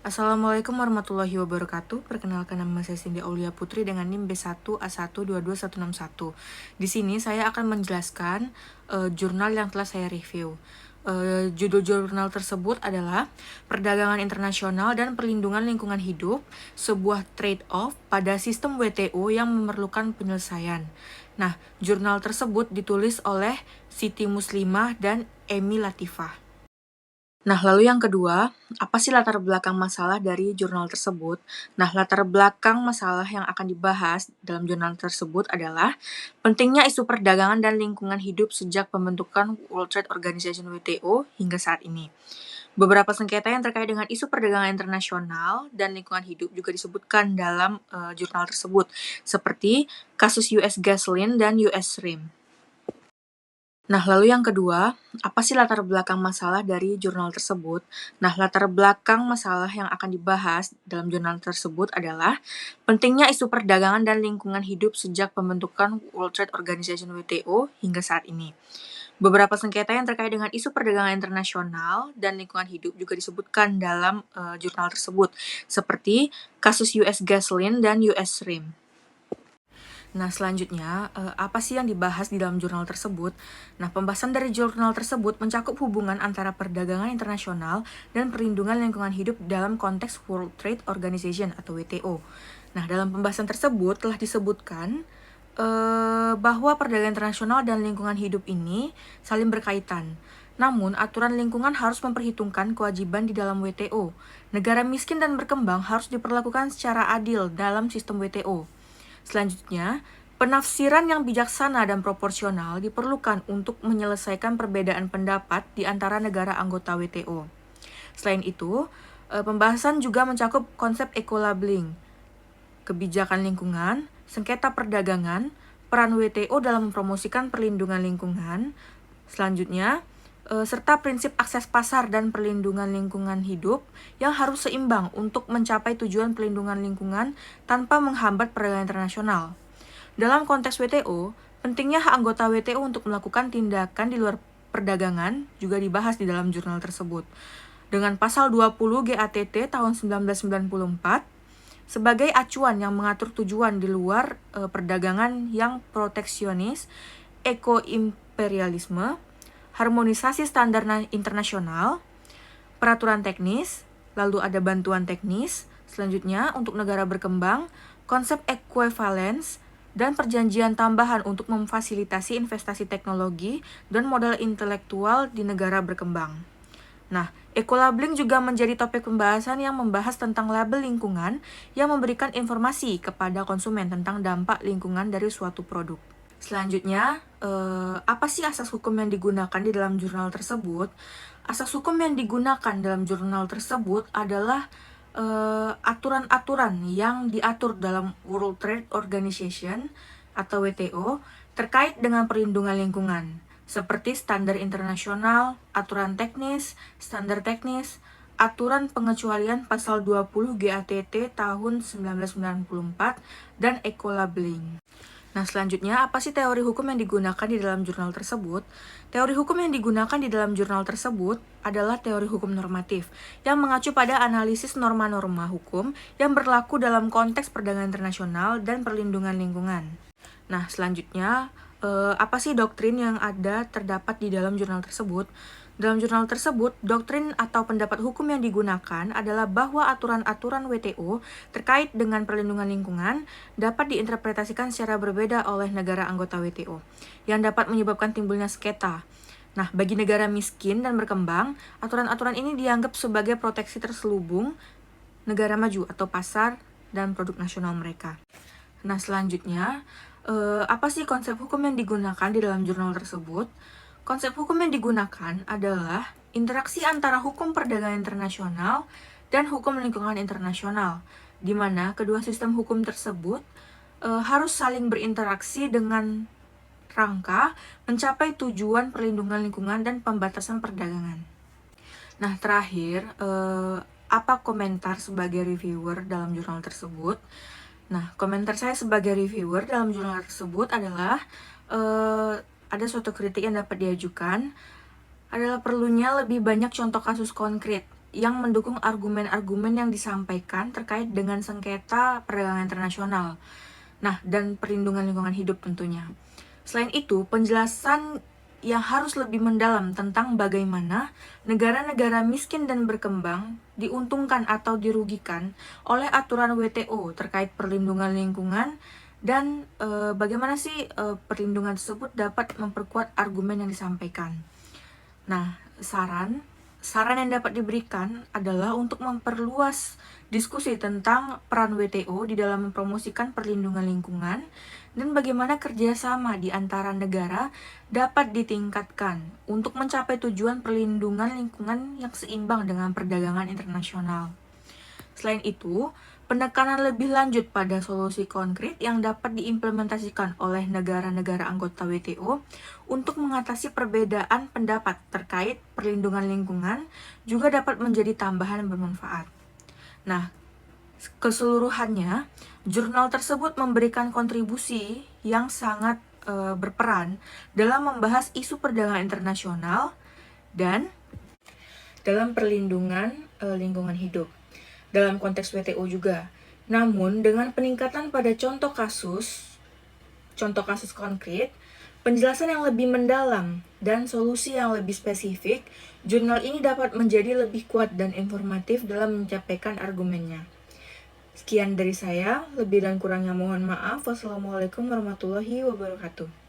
Assalamualaikum warahmatullahi wabarakatuh. Perkenalkan, nama saya Cindy Aulia Putri dengan NIM B1A1222161. Di sini saya akan menjelaskan jurnal yang telah saya review. Judul jurnal tersebut adalah Perdagangan Internasional dan Perlindungan Lingkungan Hidup, sebuah trade-off pada sistem WTO yang memerlukan penyelesaian. Nah, jurnal tersebut ditulis oleh Siti Muslimah dan Emi Latifah. Nah, lalu yang kedua, apa sih latar belakang masalah dari jurnal tersebut? Nah, latar belakang masalah yang akan dibahas dalam jurnal tersebut adalah pentingnya isu perdagangan dan lingkungan hidup sejak pembentukan World Trade Organization (WTO) hingga saat ini. Beberapa sengketa yang terkait dengan isu perdagangan internasional dan lingkungan hidup juga disebutkan dalam jurnal tersebut, seperti kasus US Gasoline dan US Shrimp. Nah, lalu yang kedua, apa sih latar belakang masalah dari jurnal tersebut? Nah, latar belakang masalah yang akan dibahas dalam jurnal tersebut adalah pentingnya isu perdagangan dan lingkungan hidup sejak pembentukan World Trade Organization (WTO) hingga saat ini. Beberapa sengketa yang terkait dengan isu perdagangan internasional dan lingkungan hidup juga disebutkan dalam jurnal tersebut, seperti kasus US Gasoline dan US Shrimp. Nah, selanjutnya, apa sih yang dibahas di dalam jurnal tersebut? Nah, pembahasan dari jurnal tersebut mencakup hubungan antara perdagangan internasional dan perlindungan lingkungan hidup dalam konteks World Trade Organization atau WTO. Nah, dalam pembahasan tersebut telah disebutkan bahwa perdagangan internasional dan lingkungan hidup ini saling berkaitan. Namun, aturan lingkungan harus memperhitungkan kewajiban di dalam WTO. Negara miskin dan berkembang harus diperlakukan secara adil dalam sistem WTO. Selanjutnya, penafsiran yang bijaksana dan proporsional diperlukan untuk menyelesaikan perbedaan pendapat di antara negara anggota WTO. Selain itu, pembahasan juga mencakup konsep eco-labeling, kebijakan lingkungan, sengketa perdagangan, peran WTO dalam mempromosikan perlindungan lingkungan, selanjutnya, serta prinsip akses pasar dan perlindungan lingkungan hidup yang harus seimbang untuk mencapai tujuan perlindungan lingkungan tanpa menghambat perdagangan internasional. Dalam konteks WTO, pentingnya hak anggota WTO untuk melakukan tindakan di luar perdagangan juga dibahas di dalam jurnal tersebut. Dengan pasal 20 GATT tahun 1994 sebagai acuan yang mengatur tujuan di luar perdagangan yang proteksionis, eko-imperialisme, harmonisasi standar internasional, peraturan teknis, lalu ada bantuan teknis, selanjutnya untuk negara berkembang, konsep equivalence, dan perjanjian tambahan untuk memfasilitasi investasi teknologi dan modal intelektual di negara berkembang. Nah, eco-labeling juga menjadi topik pembahasan yang membahas tentang label lingkungan yang memberikan informasi kepada konsumen tentang dampak lingkungan dari suatu produk. Selanjutnya, apa sih asas hukum yang digunakan di dalam jurnal tersebut? Asas hukum yang digunakan dalam jurnal tersebut adalah aturan-aturan yang diatur dalam World Trade Organization atau WTO terkait dengan perlindungan lingkungan, seperti standar internasional, aturan teknis, standar teknis, aturan pengecualian pasal 20 GATT tahun 1994, dan eco-labeling. Nah, selanjutnya, apa sih teori hukum yang digunakan di dalam jurnal tersebut? Teori hukum yang digunakan di dalam jurnal tersebut adalah teori hukum normatif, yang mengacu pada analisis norma-norma hukum yang berlaku dalam konteks perdagangan internasional dan perlindungan lingkungan. Nah, selanjutnya, apa sih doktrin yang terdapat di dalam jurnal tersebut? Dalam jurnal tersebut, doktrin atau pendapat hukum yang digunakan adalah bahwa aturan-aturan WTO terkait dengan perlindungan lingkungan dapat diinterpretasikan secara berbeda oleh negara anggota WTO, yang dapat menyebabkan timbulnya sengketa. Nah, bagi negara miskin dan berkembang, aturan-aturan ini dianggap sebagai proteksi terselubung negara maju atau pasar dan produk nasional mereka. Nah, selanjutnya, apa sih konsep hukum yang digunakan di dalam jurnal tersebut? Konsep hukum yang digunakan adalah interaksi antara hukum perdagangan internasional dan hukum lingkungan internasional, di mana kedua sistem hukum tersebut harus saling berinteraksi dengan rangka mencapai tujuan perlindungan lingkungan dan pembatasan perdagangan. Nah, terakhir, apa komentar sebagai reviewer dalam jurnal tersebut? Nah, komentar saya sebagai reviewer dalam jurnal tersebut adalah ada suatu kritik yang dapat diajukan adalah perlunya lebih banyak contoh kasus konkret yang mendukung argumen-argumen yang disampaikan terkait dengan sengketa perdagangan internasional. Nah, dan perlindungan lingkungan hidup tentunya. Selain itu, penjelasan yang harus lebih mendalam tentang bagaimana negara-negara miskin dan berkembang diuntungkan atau dirugikan oleh aturan WTO terkait perlindungan lingkungan dan bagaimana sih perlindungan tersebut dapat memperkuat argumen yang disampaikan. Nah, saran yang dapat diberikan adalah untuk memperluas diskusi tentang peran WTO di dalam mempromosikan perlindungan lingkungan dan bagaimana kerjasama di antara negara dapat ditingkatkan untuk mencapai tujuan perlindungan lingkungan yang seimbang dengan perdagangan internasional. Selain itu, penekanan lebih lanjut pada solusi konkret yang dapat diimplementasikan oleh negara-negara anggota WTO untuk mengatasi perbedaan pendapat terkait perlindungan lingkungan juga dapat menjadi tambahan bermanfaat. Nah, keseluruhannya, jurnal tersebut memberikan kontribusi yang sangat berperan dalam membahas isu perdagangan internasional dan dalam perlindungan lingkungan hidup dalam konteks WTO juga. Namun, dengan peningkatan pada contoh kasus konkret, penjelasan yang lebih mendalam, dan solusi yang lebih spesifik, jurnal ini dapat menjadi lebih kuat dan informatif dalam menyampaikan argumennya. Sekian dari saya, lebih dan kurangnya mohon maaf. Wassalamualaikum warahmatullahi wabarakatuh.